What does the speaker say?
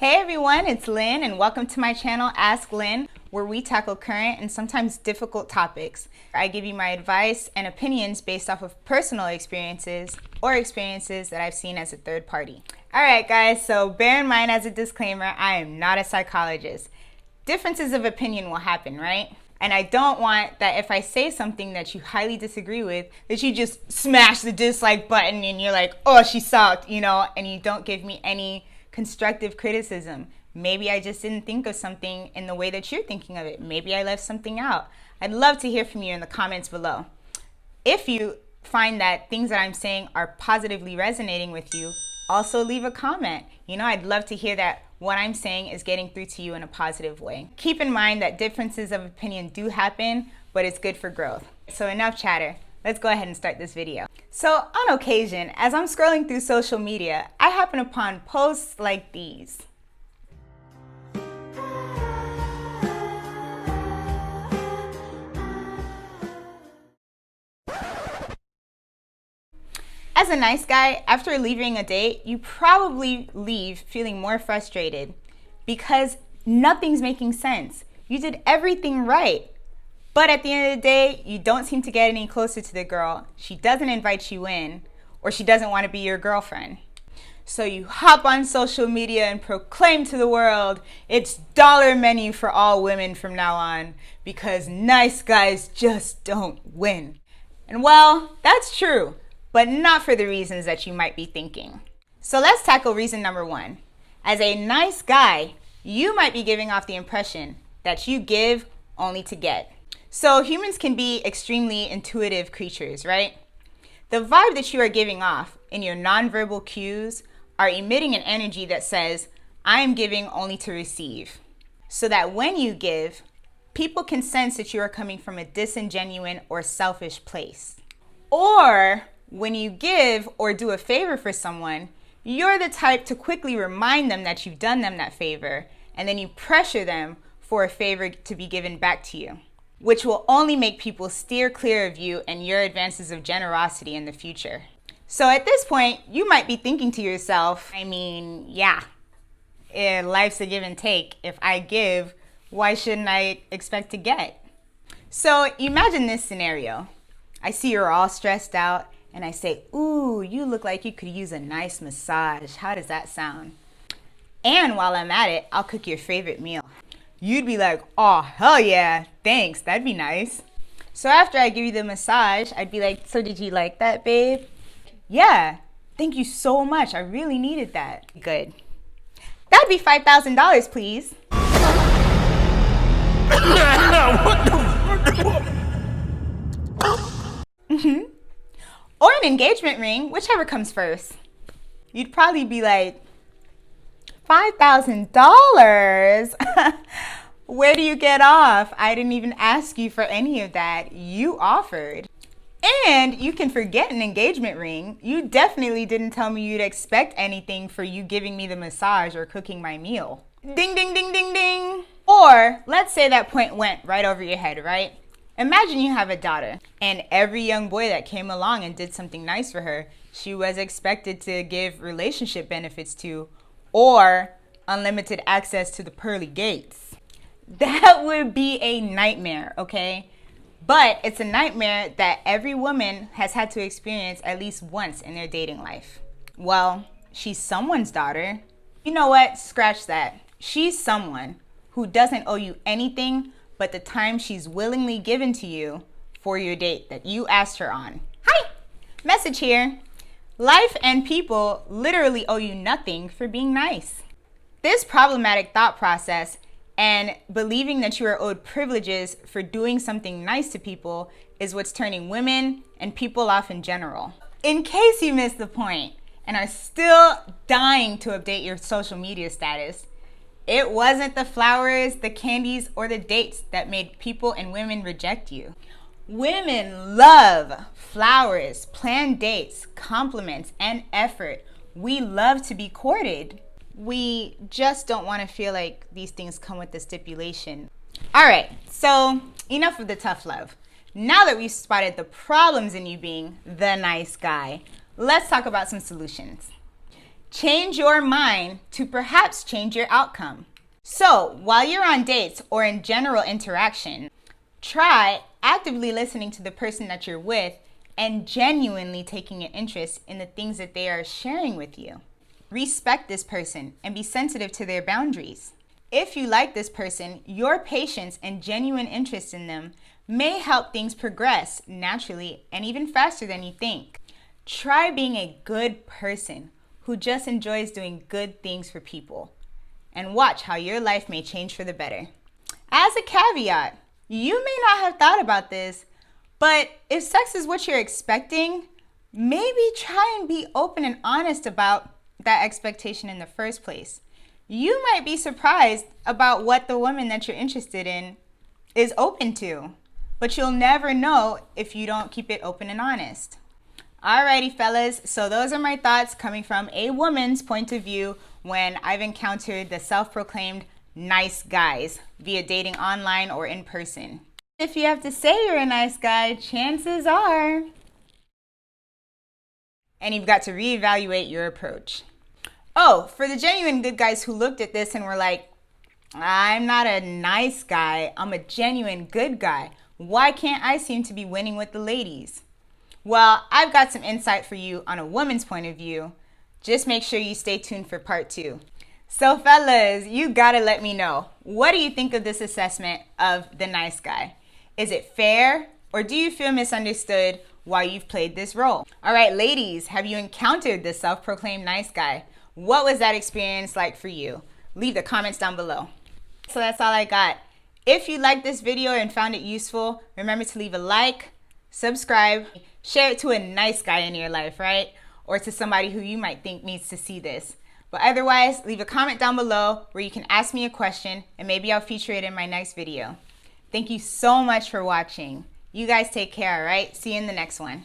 Hey everyone, it's Lynn and welcome to my channel, Ask Lynn, where we tackle current and sometimes difficult topics. I give you my advice and opinions based off of personal experiences or experiences that I've seen as a third party. Alright guys, so bear in mind as a disclaimer, I am not a psychologist. Differences of opinion will happen, right? And I don't want that if I say something that you highly disagree with, that you just smash the dislike button and you're like, oh, she sucked, and you don't give me any constructive criticism. Maybe I just didn't think of something in the way that you're thinking of it. Maybe I left something out. I'd love to hear from you in the comments below. If you find that things that I'm saying are positively resonating with you, also leave a comment. I'd love to hear that what I'm saying is getting through to you in a positive way. Keep in mind that differences of opinion do happen, but it's good for growth. So enough chatter. Let's go ahead and start this video. So on occasion, as I'm scrolling through social media, I happen upon posts like these. As a nice guy, after leaving a date, you probably leave feeling more frustrated because nothing's making sense. You did everything right. But at the end of the day, you don't seem to get any closer to the girl. She doesn't invite you in, or she doesn't want to be your girlfriend. So you hop on social media and proclaim to the world, it's dollar menu for all women from now on, because nice guys just don't win. And well, that's true, but not for the reasons that you might be thinking. So let's tackle reason number one. As a nice guy, you might be giving off the impression that you give only to get. So humans can be extremely intuitive creatures, right? The vibe that you are giving off in your nonverbal cues are emitting an energy that says, I am giving only to receive. So that when you give, people can sense that you are coming from a disingenuous or selfish place. Or when you give or do a favor for someone, you're the type to quickly remind them that you've done them that favor, and then you pressure them for a favor to be given back to you, which will only make people steer clear of you and your advances of generosity in the future. So at this point, you might be thinking to yourself, life's a give and take. If I give, why shouldn't I expect to get? So imagine this scenario. I see you're all stressed out and I say, ooh, you look like you could use a nice massage. How does that sound? And while I'm at it, I'll cook your favorite meal. You'd be like, oh, hell yeah, thanks, that'd be nice. So after I give you the massage, I'd be like, so did you like that, babe? Yeah, thank you so much, I really needed that. Good. That'd be $5,000, please. Or an engagement ring, whichever comes first. You'd probably be like, $5,000? Where do you get off? I didn't even ask you for any of that. You offered. And you can forget an engagement ring. You definitely didn't tell me you'd expect anything for you giving me the massage or cooking my meal. Ding, ding, ding, ding, ding. Or let's say that point went right over your head, right? Imagine you have a daughter, and every young boy that came along and did something nice for her, she was expected to give relationship benefits to, or unlimited access to the pearly gates. That would be a nightmare, okay? But it's a nightmare that every woman has had to experience at least once in their dating life. Well, she's someone's daughter. You know what? Scratch that. She's someone who doesn't owe you anything but the time she's willingly given to you for your date that you asked her on. Hi! Message here. Life and people literally owe you nothing for being nice. This problematic thought process and believing that you are owed privileges for doing something nice to people is what's turning women and people off in general. In case you missed the point and are still dying to update your social media status, it wasn't the flowers, the candies, or the dates that made people and women reject you. Women love flowers, planned dates, compliments, and effort. We love to be courted. We just don't want to feel like these things come with the stipulation. All right, so enough of the tough love. Now that we've spotted the problems in you being the nice guy, let's talk about some solutions. Change your mind to perhaps change your outcome. So, while you're on dates or in general interaction, try actively listening to the person that you're with and genuinely taking an interest in the things that they are sharing with you. Respect this person and be sensitive to their boundaries. If you like this person, your patience and genuine interest in them may help things progress naturally and even faster than you think. Try being a good person who just enjoys doing good things for people, and watch how your life may change for the better. As a caveat, you may not have thought about this, but if sex is what you're expecting, maybe try and be open and honest about that expectation in the first place. You might be surprised about what the woman that you're interested in is open to, but you'll never know if you don't keep it open and honest. Alrighty, fellas, so those are my thoughts coming from a woman's point of view when I've encountered the self-proclaimed nice guys via dating online or in person. If you have to say you're a nice guy, chances are, and you've got to reevaluate your approach. Oh, for the genuine good guys who looked at this and were like, I'm not a nice guy, I'm a genuine good guy. Why can't I seem to be winning with the ladies? Well, I've got some insight for you on a woman's point of view. Just make sure you stay tuned for part 2. So fellas, you gotta let me know. What do you think of this assessment of the nice guy? Is it fair, or do you feel misunderstood while you've played this role? All right, ladies, have you encountered the self-proclaimed nice guy? What was that experience like for you? Leave the comments down below. So that's all I got. If you liked this video and found it useful, remember to leave a like, subscribe, share it to a nice guy in your life, right? Or to somebody who you might think needs to see this. But otherwise, leave a comment down below where you can ask me a question and maybe I'll feature it in my next video. Thank you so much for watching. You guys take care, all right? See you in the next one.